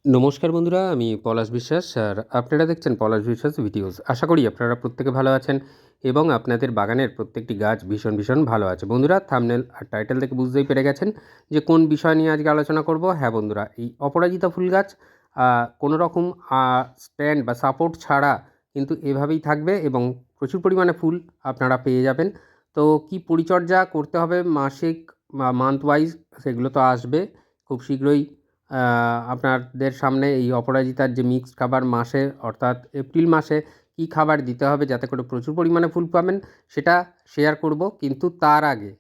নমস্কার বন্ধুরা, আমি পলাশ বিশ্বাস আর আপনারা দেখছেন পলাশ বিশ্বাস ভিডিওস। আশা করি আপনারা প্রত্যেকে ভালো আছেন এবং আপনাদের বাগানের প্রত্যেকটি গাছ ভীষণ ভালো আছে। বন্ধুরা, থাম্বনেল আর টাইটেল থেকে বুঝতেই পেরে গেছেন যে কোন বিষয় নিয়ে আজকে আলোচনা করব। হ্যাঁ বন্ধুরা, এই অপরাজিতা ফুল গাছ কোনো রকম স্ট্যান্ড বা সাপোর্ট ছাড়া কিন্তু এভাবেই থাকবে এবং প্রচুর পরিমাণে ফুল আপনারা পেয়ে যাবেন। তো কি পরিচর্যা করতে হবে মাসিক বা মান্থ ওয়াইজ, সেগুলো তো আসবে খুব শীঘ্রই। আপনাদের সামনে এই অপরাজিতার যে মিক্সড খাবার মাসে অর্থাৎ এপ্রিল মাসে কী খাবার দিতে হবে যাতে করে প্রচুর পরিমাণে ফুল পাবেন সেটা শেয়ার করব। কিন্তু তার আগে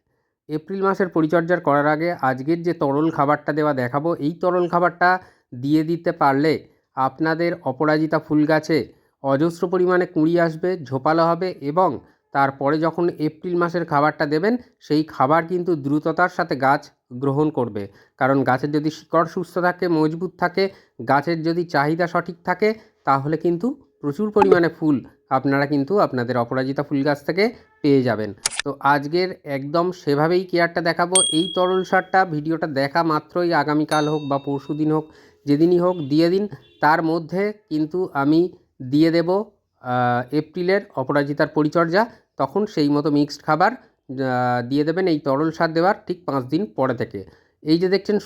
এপ্রিল মাসের পরিচর্যার করার আগে আজকের যে তরল খাবারটা দেওয়া দেখাবো, এই তরল খাবারটা দিয়ে দিতে পারলে আপনাদের অপরাজিতা ফুল গাছে অজস্র পরিমাণে কুঁড়ি আসবে, ঝোপালো হবে এবং তারপরে যখন এপ্রিল মাসের খাবারটা দেবেন সেই খাবার কিন্তু দ্রুততার সাথে গাছ গ্রহণ করবে। কারণ গাছের যদি শিকড় সুস্থ থাকে, মজবুত থাকে, গাছের যদি চাহিদা সঠিক থাকে, তাহলে কিন্তু প্রচুর পরিমাণে ফুল আপনারা কিন্তু আপনাদের অপরাজিতা ফুল গাছ থেকে পেয়ে যাবেন। তো আজকের একদম সেভাবেই কেয়ারটা দেখাবো। এই তরল সারটা ভিডিওটা দেখা মাত্রই আগামীকাল হোক বা পরশু দিন হোক, যেদিনই হোক দিয়ে দিন। তার মধ্যে কিন্তু আমি দিয়ে দেব এপ্রিলের অপরাজিতার পরিচর্যা। তখন সেই মতো মিক্সড খাবার দিয়ে দেবেন এই তরল সার দেওয়ার ঠিক 5 দিন পরে থেকে। এই যে দেখছেন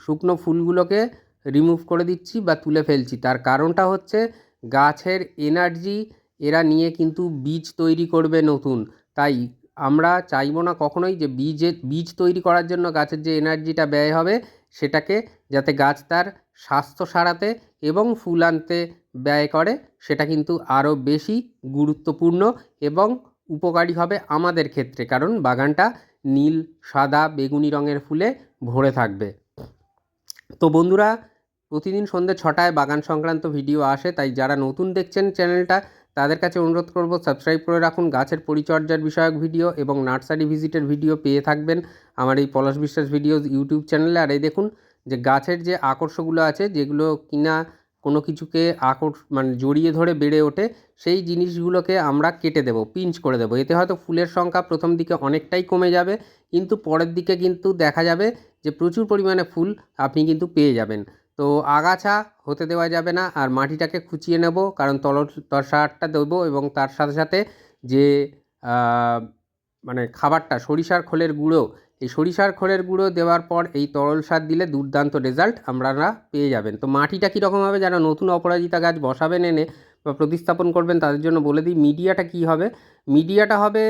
শুকনো ফুলগুলোকে রিমুভ করে দিচ্ছি বা তুলে ফেলছি। তার কারণটা হচ্ছে গাছের এনার্জি এরা নিয়ে কিন্তু বীজ তৈরি করবে নতুন। তাই আমরা চাইবো না কখনোই যে বীজ তৈরি করার জন্য গাছের যে এনার্জিটা ব্যয় হবে সেটাকে যাতে গাছ তার স্বাস্থ্য সারাতে এবং ফুল আনতে ব্যয় করে, সেটা কিন্তু আরও বেশি গুরুত্বপূর্ণ এবং উপকারী হবে আমাদের ক্ষেত্রে। কারণ বাগানটা নীল, সাদা, বেগুনি রঙের ফুলে ভরে থাকবে। তো বন্ধুরা, প্রতিদিন সন্ধ্যে 6টায় বাগান সংক্রান্ত ভিডিও আসে, তাই যারা নতুন দেখছেন চ্যানেলটা তাদের কাছে অনুরোধ করব সাবস্ক্রাইব করে রাখুন। গাছের পরিচর্যার বিষয়ক ভিডিও এবং নার্সারি ভিজিটের ভিডিও পেয়ে থাকবেন আমার এই পলাশ বিশ্বাস ভিডিওস ইউটিউব চ্যানেলে। আর এই দেখুন যে গাছের যে আকর্ষগুলো আছে, যেগুলো কিনা কোনো কিছুকে মানে জড়িয়ে ধরে বেড়ে ওঠে, সেই জিনিসগুলোকে আমরা কেটে দেবো, পিঞ্চ করে দেবো। এতে হয়তো ফুলের সংখ্যা প্রথম দিকে অনেকটাই কমে যাবে, কিন্তু পরের দিকে কিন্তু দেখা যাবে যে প্রচুর পরিমাণে ফুল আপনি কিন্তু পেয়ে যাবেন। তো আগাছা হতে দেওয়া যাবে না, আর মাটিটাকে খুঁচিয়ে নেব, কারণ সারটা দেবো এবং তার সাথে সাথে যে মানে খাবারটা সরিষার খোলের গুঁড়ো, এই সরিষার খোলের গুঁড়ো দেওয়ার পর এই তরল সার দিলে দুর্দান্ত রেজাল্ট আপনারা পেয়ে যাবেন। তো মাটিটা কীরকম হবে, যারা নতুন অপরাজিতা গাছ বসাবেন এনে বা প্রতিস্থাপন করবেন তাদের জন্য বলে দিই মিডিয়াটা কী হবে। মিডিয়াটা হবে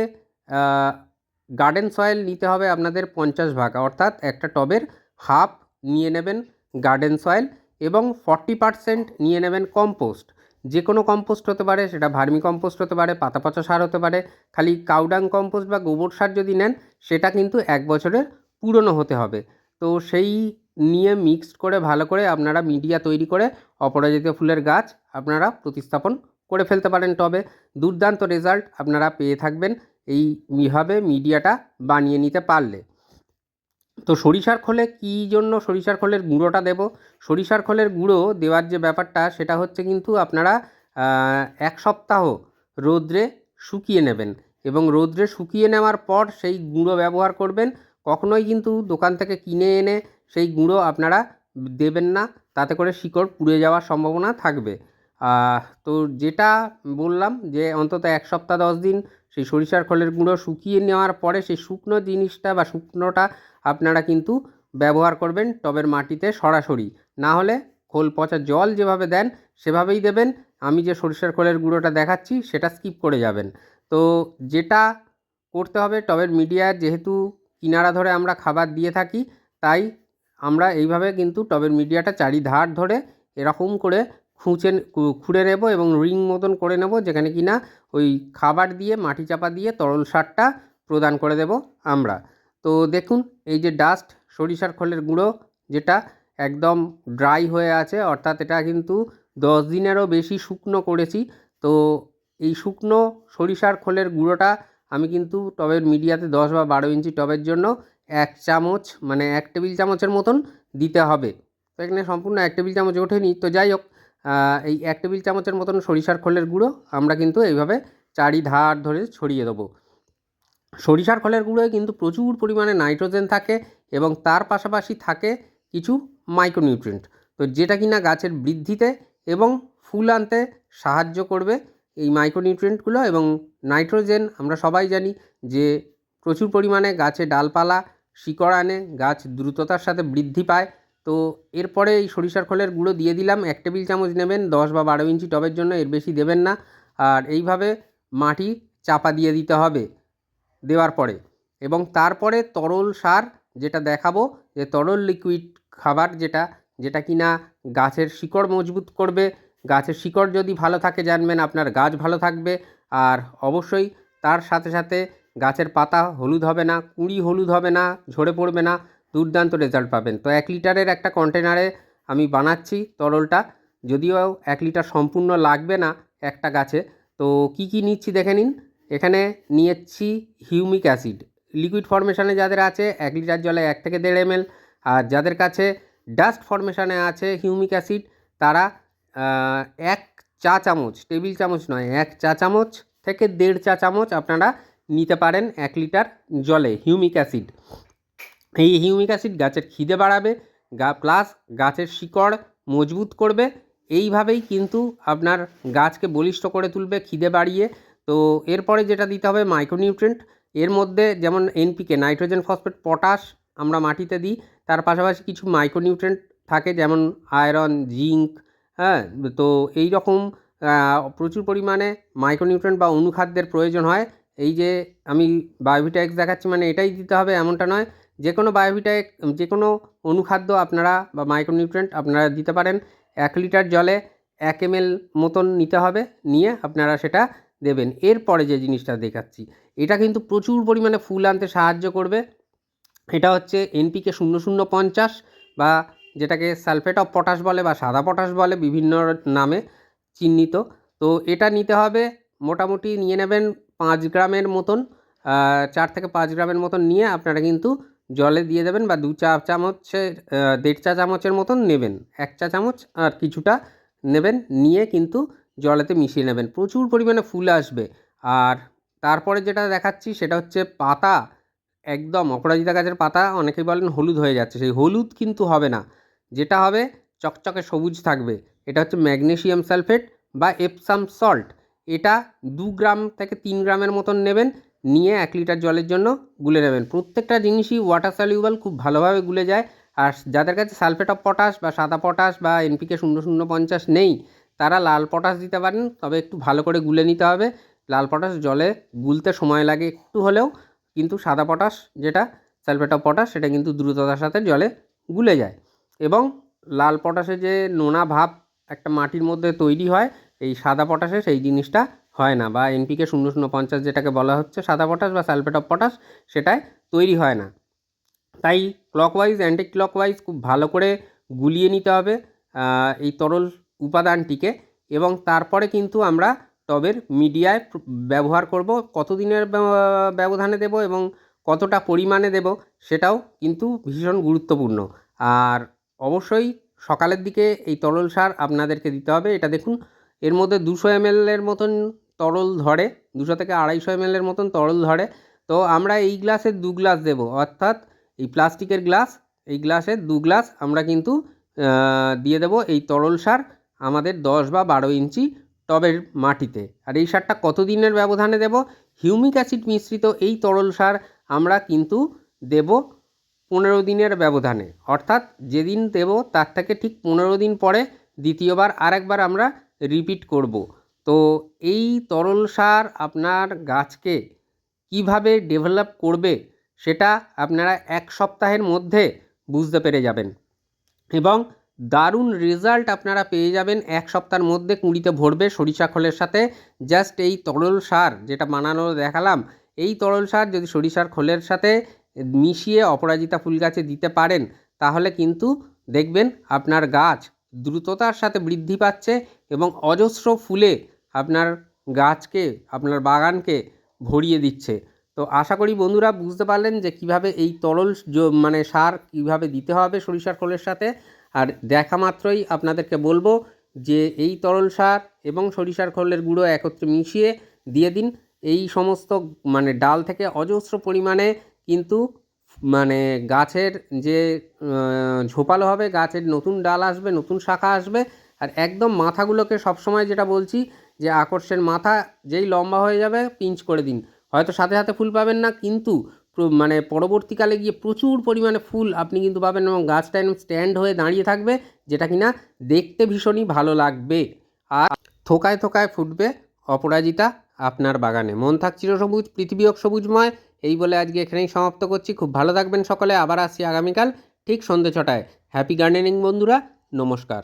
গার্ডেন সয়েল নিতে হবে আপনাদের 50 ভাগ, অর্থাৎ একটা টবের হাফ নিয়ে নেবেন গার্ডেন সয়েল এবং 40% নিয়ে নেবেন কম্পোস্ট। যে কোনো কম্পোস্ট হতে পারে, সেটা ভার্মি কম্পোস্ট হতে পারে, পাতা পচা সার হতে পারে। খালি কাউডাং কম্পোস্ট বা গোবর সার যদি নেন সেটা কিন্তু 1 বছরের পুরনো হতে হবে। তো সেই নিয়ে মিক্সড করে ভালো করে আপনারা মিডিয়া তৈরি করে অপরাজিতা ফুলের গাছ আপনারা প্রতিস্থাপন করে ফেলতে পারেন টবে। দুর্দান্ত রেজাল্ট আপনারা পেয়ে থাকবেন এইভাবে মিডিয়াটা বানিয়ে নিতে পারলে। তো সরিষার খোলে কী জন্য সরিষার খোলের গুঁড়োটা দেব? সরিষার খোলের গুঁড়ো দেওয়ার যে ব্যাপারটা সেটা হচ্ছে কিন্তু আপনারা 1 সপ্তাহ রোদ্রে শুকিয়ে নেবেন এবং রোদ্রে শুকিয়ে নেওয়ার পর সেই গুঁড়ো ব্যবহার করবেন। কখনোই কিন্তু দোকান থেকে কিনে এনে সেই গুঁড়ো আপনারা দেবেন না, তাতে করে শিকড় পুড়ে যাওয়ার সম্ভাবনা থাকবে। তো যেটা বললাম যে অন্তত 1 সপ্তাহ 10 দিন সেই সরিষার খোলের গুঁড়ো শুকিয়ে নেওয়ার পরে সেই শুকনো জিনিসটা বা শুকনোটা আপনারা কিন্তু ব্যবহার করবেন টবের মাটিতে সরাসরি। না হলে খোল পচা জল যেভাবে দেন সেভাবেই দেবেন। আমি যে সরিষার খোলের গুঁড়োটা দেখাচ্ছি সেটা স্কিপ করে যাবেন। তো যেটা করতে হবে, টবের মিডিয়ার যেহেতু কিনারা ধরে আমরা খাবার দিয়ে থাকি, তাই আমরা এইভাবে কিন্তু টবের মিডিয়াটা চারিধার ধরে এরকম করে খুঁড়ে নেব এবং রিং মতন করে নেব, যেখানে কিনা ওই খাবার দিয়ে মাটি চাপা দিয়ে তরল সারটা প্রদান করে দেব আমরা। তো দেখুন এই যে ডাস্ট সরিষার খোলের গুঁড়ো যেটা একদম ড্রাই হয়ে আছে, অর্থাৎ এটা কিন্তু 10 দিনেরও বেশি শুকনো করেছি। তো এই শুকনো সরিষার খোলের গুঁড়োটা আমি কিন্তু টবের মিডিয়াতে 10 বা 12 ইঞ্চি টবের জন্য 1 চামচ মানে 1 টেবিল চামচের মতন দিতে হবে। তো এখানে সম্পূর্ণ 1 টেবিল চামচ ওঠেনি, তো যাই হোক এই 1 টেবিল চামচের মতন সরিষার খোলের গুঁড়ো আমরা কিন্তু এইভাবে চারিধার ধরে ছড়িয়ে দেবো। সরিষার খোলের গুঁড়োয় কিন্তু প্রচুর পরিমাণে নাইট্রোজেন থাকে এবং তার পাশাপাশি থাকে কিছু মাইক্রোনিউট্রিয়েন্ট। তো যেটা কিনা গাছের বৃদ্ধিতে এবং ফুল আনতে সাহায্য করবে এই মাইক্রোনিউট্রিয়েন্টগুলো। এবং নাইট্রোজেন আমরা সবাই জানি যে প্রচুর পরিমাণে গাছে ডালপালা শিকড় আনে, গাছ দ্রুততার সাথে বৃদ্ধি পায়। তো এরপরে এই সরিষার খোলের গুঁড়ো দিয়ে দিলাম, 1 টেবিল চামচ নেবেন 10 বা 12 ইঞ্চি টবের জন্য, এর বেশি দেবেন না। আর এইভাবে মাটি চাপা দিয়ে দিতে হবে দেওয়ার পরে। এবং তারপরে তরল সার যেটা দেখাবো, যে তরল লিকুইড খাবার যেটা কিনা গাছের শিকড় মজবুত করবে। গাছের শিকড় যদি ভালো থাকে জানবেন আপনার গাছ ভালো থাকবে। আর অবশ্যই তার সাথে সাথে গাছের পাতা হলুদ হবে না, কুঁড়ি হলুদ হবে না, ঝরে পড়বে না, দুর্দান্ত রেজাল্ট পাবেন। তো 1 লিটারের একটা কন্টেনারে আমি বানাচ্ছি তরলটা, যদিও 1 লিটার সম্পূর্ণ লাগবে না একটা গাছে। তো কি কি নিচ্ছি দেখে নিন। এখানে নিয়েছি হিউমিক অ্যাসিড, লিকুইড ফর্মেশনে যাদের আছে 1 লিটার জলে 1 থেকে 1.5 ml। আর যাদের কাছে ডাস্ট ফর্মেশনে আছে হিউমিক অ্যাসিড, তারা 1 চা চামচ, টেবিল চামচ নয়, 1 চা চামচ থেকে 1.5 চা চামচ আপনারা নিতে পারেন 1 লিটার জলে হিউমিক অ্যাসিড। এই হিউমিক অ্যাসিড গাছের খিদে বাড়াবে, প্লাস গাছের শিকড় মজবুত করবে। এইভাবেই কিন্তু আপনার গাছকে বলিষ্ঠ করে তুলবে খিদে বাড়িয়ে। তো এরপরে যেটা দিতে হবে মাইক্রোনিউট্রিয়েন্ট, এর মধ্যে যেমন এনপিকে, নাইট্রোজেন, ফসফেট, পটাশ আমরা মাটিতে দিই, তার পাশাপাশি কিছু মাইক্রোনিউট্রিয়েন্ট থাকে যেমন আয়রন, জিঙ্ক, হ্যাঁ। তো এই রকম প্রচুর পরিমাণে মাইক্রোনিউট্রিয়েন্ট বা অনুখাদ্যের প্রয়োজন হয়। এই যে আমি বায়োভিটা এক্স দেখাচ্ছি মানে এটাই দিতে হবে এমনটা নয়, যে কোনো বায়োভিটা যে কোনো অনুখাদ্য আপনারা বা মাইক্রোনিউট্রিয়েন্ট আপনারা দিতে পারেন। 1 লিটার জলে 1 ml মতন নিতে হবে, নিয়ে আপনারা সেটা দেবেন। এরপরে যে জিনিসটা দেখাচ্ছি এটা কিন্তু প্রচুর পরিমাণে ফুল আনতে সাহায্য করবে। এটা হচ্ছে এনপিকে 0050 বা যেটাকে সালফেট অফ পটাশ বলে বা সাদা পটাশ বলে, বিভিন্ন নামে চিহ্নিত। তো এটা নিতে হবে, মোটামুটি নিয়ে নেবেন 5 গ্রামের মতন, 4 থেকে 5 গ্রামের মতন নিয়ে আপনারা কিন্তু জলে দিয়ে দেবেন, বা 2 চা চামচের 1.5 চা চামচের মতন নেবেন, 1 চা চামচ আর কিছুটা নেবেন, নিয়ে কিন্তু জলেতে মিশিয়ে নেবেন। প্রচুর পরিমাণে ফুল আসবে। আর তারপরে যেটা দেখাচ্ছি সেটা হচ্ছে পাতা, একদম অপরাজিতা গাছের পাতা অনেকেই বলেন হলুদ হয়ে যাচ্ছে, সেই হলুদ কিন্তু হবে না, যেটা হবে চকচকে সবুজ থাকবে। এটা হচ্ছে ম্যাগনেসিয়াম সালফেট বা এপসাম সল্ট। এটা 2 গ্রাম থেকে 3 গ্রামের মতন নেবেন, নিয়ে 1 লিটার জলের জন্য গুলে নেবেন। প্রত্যেকটা জিনিসই ওয়াটার সলিউবল, খুব ভালোভাবে গুলে যায়। আর যাদের কাছে সালফেট অফ পটাশ বা সাদা পটাশ বা এনপিকে 0050 নেই, তারা লাল পটাশ দিতে পারেন, তবে একটু ভালো করে গুলে নিতে হবে। লাল পটাশ জলে গুলতে সময় লাগে একটু হলেও, কিন্তু সাদা পটাশ যেটা সালফেট অফ পটাশ সেটা কিন্তু দ্রুততার সাথে জলে গুলে যায়। এবং লাল পটাশে যে নোনা ভাব একটা মাটির মধ্যে তৈরি হয়, এই সাদা পটাশে সেই জিনিসটা হয় না, বা এনপিকে 0050 যেটাকে বলা হচ্ছে সাদা পটাশ বা সালফেট অফ পটাশ, সেটায় তৈরি হয় না। তাই ক্লকওয়াইজ অ্যান্টি ক্লকওয়াইজ খুব ভালো করে গুলিয়ে নিতে হবে এই তরল উপাদানটিকে। এবং তারপরে কিন্তু আমরা টবের মিডিয়ায় ব্যবহার করব। কতদিনের ব্যবধানে দেব এবং কতটা পরিমাণে দেব সেটাও কিন্তু ভীষণ গুরুত্বপূর্ণ। আর অবশ্যই সকালের দিকে এই তরল সার আপনাদেরকে দিতে হবে। এটা দেখুন, এর মধ্যে 200 ml এর মতন তরল ধরে, 200 থেকে 250 ml এর মতন তরল ধরে। তো আমরা এই গ্লাসে 2 গ্লাস দেব, অর্থাৎ এই প্লাস্টিকের গ্লাস, এই গ্লাসে 2 গ্লাস আমরা কিন্তু দিয়ে দেব এই তরল সার আমাদের 10 বা 12 ইঞ্চি টবের মাটিতে। আর এই সারটা কতদিনের ব্যবধানে দেব? হিউমিক অ্যাসিড মিশ্রিত এই তরল সার আমরা কিন্তু দেব 15 দিনের ব্যবধানে, অর্থাৎ যেদিন দেব তার থেকে ঠিক 15 দিন পরে দ্বিতীয়বার আরেকবার আমরা রিপিট করব। তো এই তরল সার আপনার গাছকে কিভাবে ডেভেলপ করবে সেটা আপনারা 1 সপ্তাহের মধ্যে বুঝতে পেরে যাবেন, এবং দারুণ রেজাল্ট আপনারা পেয়ে যাবেন। 1 সপ্তাহের মধ্যে কুঁড়িতে ভরবে সরিষা খোলের সাথে। জাস্ট এই তরল সার যেটা বানানো দেখালাম, এই তরল সার যদি সরিষার খোলের সাথে মিশিয়ে অপরাজিতা ফুল গাছে দিতে পারেন, তাহলে কিন্তু দেখবেন আপনার গাছ দ্রুততার সাথে বৃদ্ধি পাচ্ছে এবং অজস্র ফুলে আপনার গাছকে, আপনার বাগানকে ভরিয়ে দিচ্ছে। তো আশা করি বন্ধুরা বুঝতে পারলেন যে কীভাবে এই তরল মানে সার কীভাবে দিতে হবে সরিষার খোলের সাথে। আর দেখা মাত্রই আপনাদেরকে বলবো যে এই তরল সার এবং সরিষার খোলের গুঁড়ো একত্রে মিশিয়ে দিয়ে দিন। এই সমস্ত মানে ডাল থেকে অজস্র পরিমাণে কিন্তু মানে গাছের যে ঝোপালো হবে, গাছের নতুন ডাল আসবে, নতুন শাখা আসবে। আর একদম মাথাগুলোকে সবসময় যেটা বলছি যে আকর্ষের মাথা যেই লম্বা হয়ে যাবে পিঞ্চ করে দিন। হয়তো সাথে সাথে ফুল পাবেন না, কিন্তু মানে পরবর্তীকালে গিয়ে প্রচুর পরিমাণে ফুল আপনি কিন্তু পাবেন, এবং গাছটা একদম স্ট্যান্ড হয়ে দাঁড়িয়ে থাকবে, যেটা কিনা দেখতে ভীষণই ভালো লাগবে। আর থোকায় থোকায় ফুটবে অপরাজিতা আপনার বাগানে। মন থাক চিরসবুজ, পৃথিবী হোক সবুজময়। এই বলে আজকে এখানেই সমাপ্ত করছি। খুব ভালো থাকবেন সকলে। আবার আসছি আগামীকাল ঠিক সন্ধ্যে ৬টায়। হ্যাপি গার্ডেনিং বন্ধুরা, নমস্কার।